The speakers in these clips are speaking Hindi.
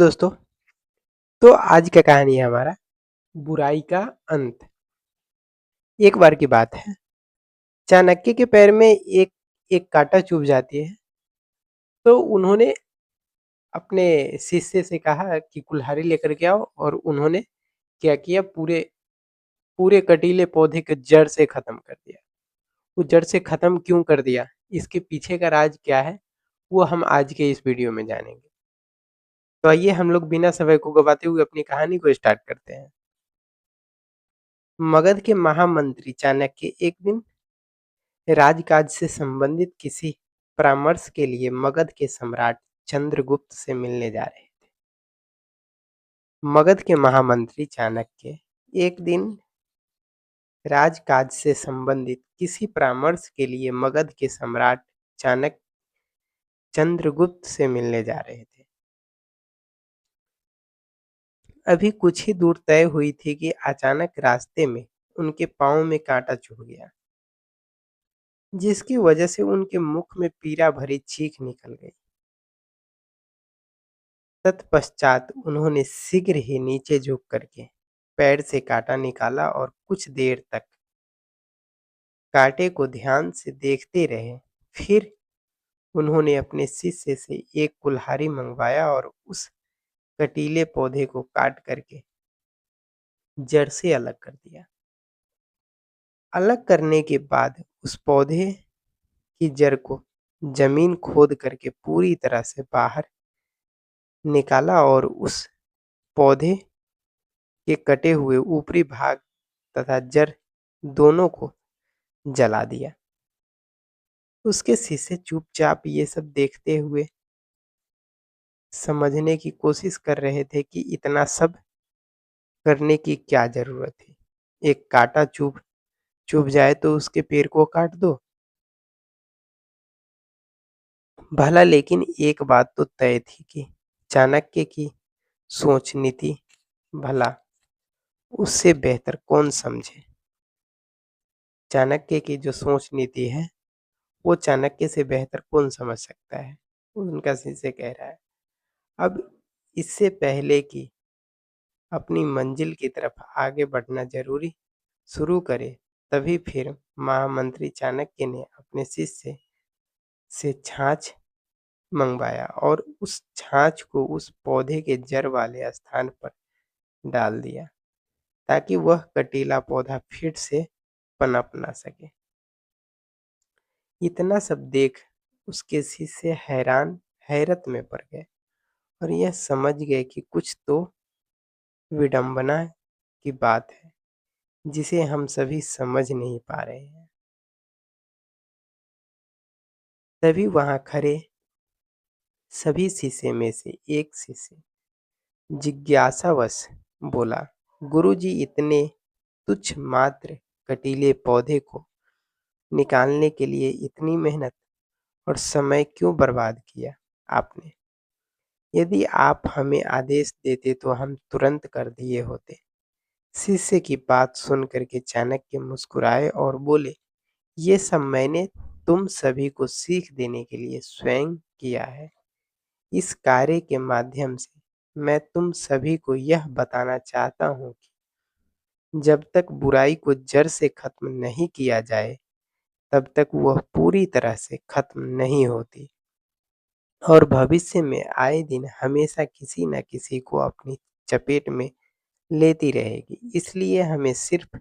दोस्तों, तो आज का कहानी है हमारा बुराई का अंत। एक बार की बात है, चाणक्य के पैर में एक एक कांटा चुभ जाती है। तो उन्होंने अपने शिष्य से कहा कि कुल्हाड़ी लेकर के आओ, और उन्होंने क्या किया, पूरे पूरे कटीले पौधे को जड़ से खत्म कर दिया। वो जड़ से खत्म क्यों कर दिया, इसके पीछे का राज क्या है, वो हम आज के इस वीडियो में जानेंगे। तो आइए हम लोग बिना समय को गवाते हुए अपनी कहानी को स्टार्ट करते हैं। मगध के महामंत्री चाणक्य एक दिन राजकाज से संबंधित किसी परामर्श के लिए मगध के सम्राट चंद्रगुप्त से मिलने जा रहे थे। मगध के महामंत्री चाणक्य एक दिन राजकाज से संबंधित किसी परामर्श के लिए मगध के सम्राट चाणक्य चंद्रगुप्त से मिलने जा रहे थे। अभी कुछ ही दूर तय हुई थी कि अचानक रास्ते में उनके पांव में कांटा चुभ गया, जिसकी वजह से उनके मुख में पीड़ा भरी चीख निकल गई। तत्पश्चात उन्होंने शीघ्र ही नीचे झुक करके पैर से कांटा निकाला और कुछ देर तक कांटे को ध्यान से देखते रहे। फिर उन्होंने अपने शिष्य से एक कुल्हाड़ी मंगवाया और उस कटीले पौधे को काट करके जड़ से अलग कर दिया। अलग करने के बाद उस पौधे की जड़ को जमीन खोद करके पूरी तरह से बाहर निकाला और उस पौधे के कटे हुए ऊपरी भाग तथा जड़ दोनों को जला दिया। उसके शिष्य चुपचाप ये सब देखते हुए समझने की कोशिश कर रहे थे कि इतना सब करने की क्या जरूरत है। एक कांटा चुभ चुभ जाए तो उसके पैर को काट दो भला। लेकिन एक बात तो तय थी कि चाणक्य की सोच नीति भला उससे बेहतर कौन समझे। चाणक्य की जो सोच नीति है वो चाणक्य से बेहतर कौन समझ सकता है, उनका शिष्य कह रहा है। अब इससे पहले कि अपनी मंजिल की तरफ आगे बढ़ना जरूरी शुरू करे, तभी फिर महामंत्री चाणक्य ने अपने शिष्य से छाछ मंगवाया और उस छाछ को उस पौधे के जड़ वाले स्थान पर डाल दिया, ताकि वह कटीला पौधा फिर से पनप ना सके। इतना सब देख उसके शिष्य हैरत में पड़ गए और यह समझ गए कि कुछ तो विडंबना की बात है जिसे हम सभी समझ नहीं पा रहे हैं। तभी वहां खड़े सभी शिष्य में से एक शिष्य जिज्ञासावश बोला, गुरुजी, इतने तुच्छ मात्र कटीले पौधे को निकालने के लिए इतनी मेहनत और समय क्यों बर्बाद किया आपने? यदि आप हमें आदेश देते तो हम तुरंत कर दिए होते। शिष्य की बात सुन करके चाणक्य मुस्कुराए और बोले, ये सब मैंने तुम सभी को सीख देने के लिए स्वयं किया है। इस कार्य के माध्यम से मैं तुम सभी को यह बताना चाहता हूँ कि जब तक बुराई को जड़ से खत्म नहीं किया जाए, तब तक वह पूरी तरह से खत्म नहीं होती और भविष्य में आए दिन हमेशा किसी न किसी को अपनी चपेट में लेती रहेगी। इसलिए हमें सिर्फ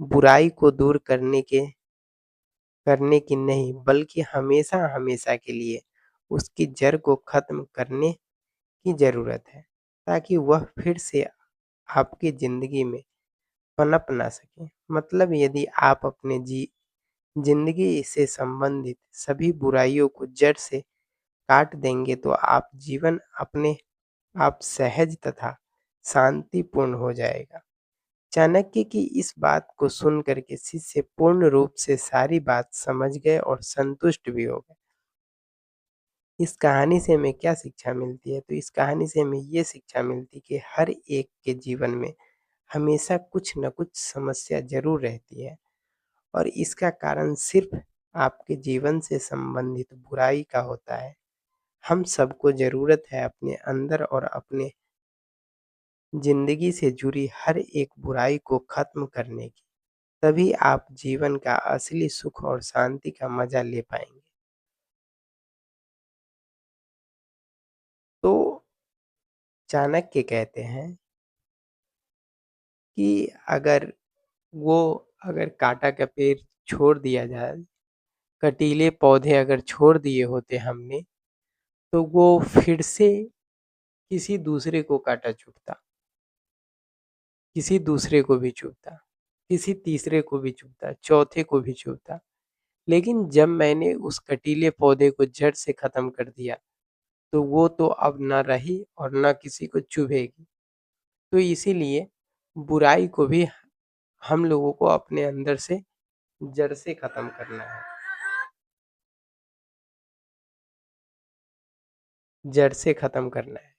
बुराई को दूर करने की नहीं, बल्कि हमेशा हमेशा के लिए उसकी जड़ को खत्म करने की जरूरत है, ताकि वह फिर से आपकी जिंदगी में पनप ना सके। मतलब यदि आप अपने जिंदगी से संबंधित सभी बुराइयों को जड़ से काट देंगे तो आप जीवन अपने आप सहज तथा शांतिपूर्ण हो जाएगा। चाणक्य की इस बात को सुन करके शिष्य पूर्ण रूप से सारी बात समझ गए और संतुष्ट भी हो गए। इस कहानी से हमें क्या शिक्षा मिलती है? तो इस कहानी से हमें ये शिक्षा मिलती है कि हर एक के जीवन में हमेशा कुछ न कुछ समस्या जरूर रहती है और इसका कारण सिर्फ आपके जीवन से संबंधित बुराई का होता है। हम सबको ज़रूरत है अपने अंदर और अपने ज़िंदगी से जुड़ी हर एक बुराई को ख़त्म करने की। तभी आप जीवन का असली सुख और शांति का मज़ा ले पाएँगे। तो चाणक्य कहते हैं कि वो अगर काँटा का पेड़ छोड़ दिया जाए, कटीले पौधे अगर छोड़ दिए होते हमने, तो वो फिर से किसी दूसरे को काटा चुभता, किसी दूसरे को भी चुभता, किसी तीसरे को भी चुभता, चौथे को भी चुभता। लेकिन जब मैंने उस कटीले पौधे को जड़ से ख़त्म कर दिया, तो वो तो अब ना रही और ना किसी को चुभेगी। तो इसीलिए बुराई को भी हम लोगों को अपने अंदर से जड़ से ख़त्म करना है। जड़ से ख़त्म करना है।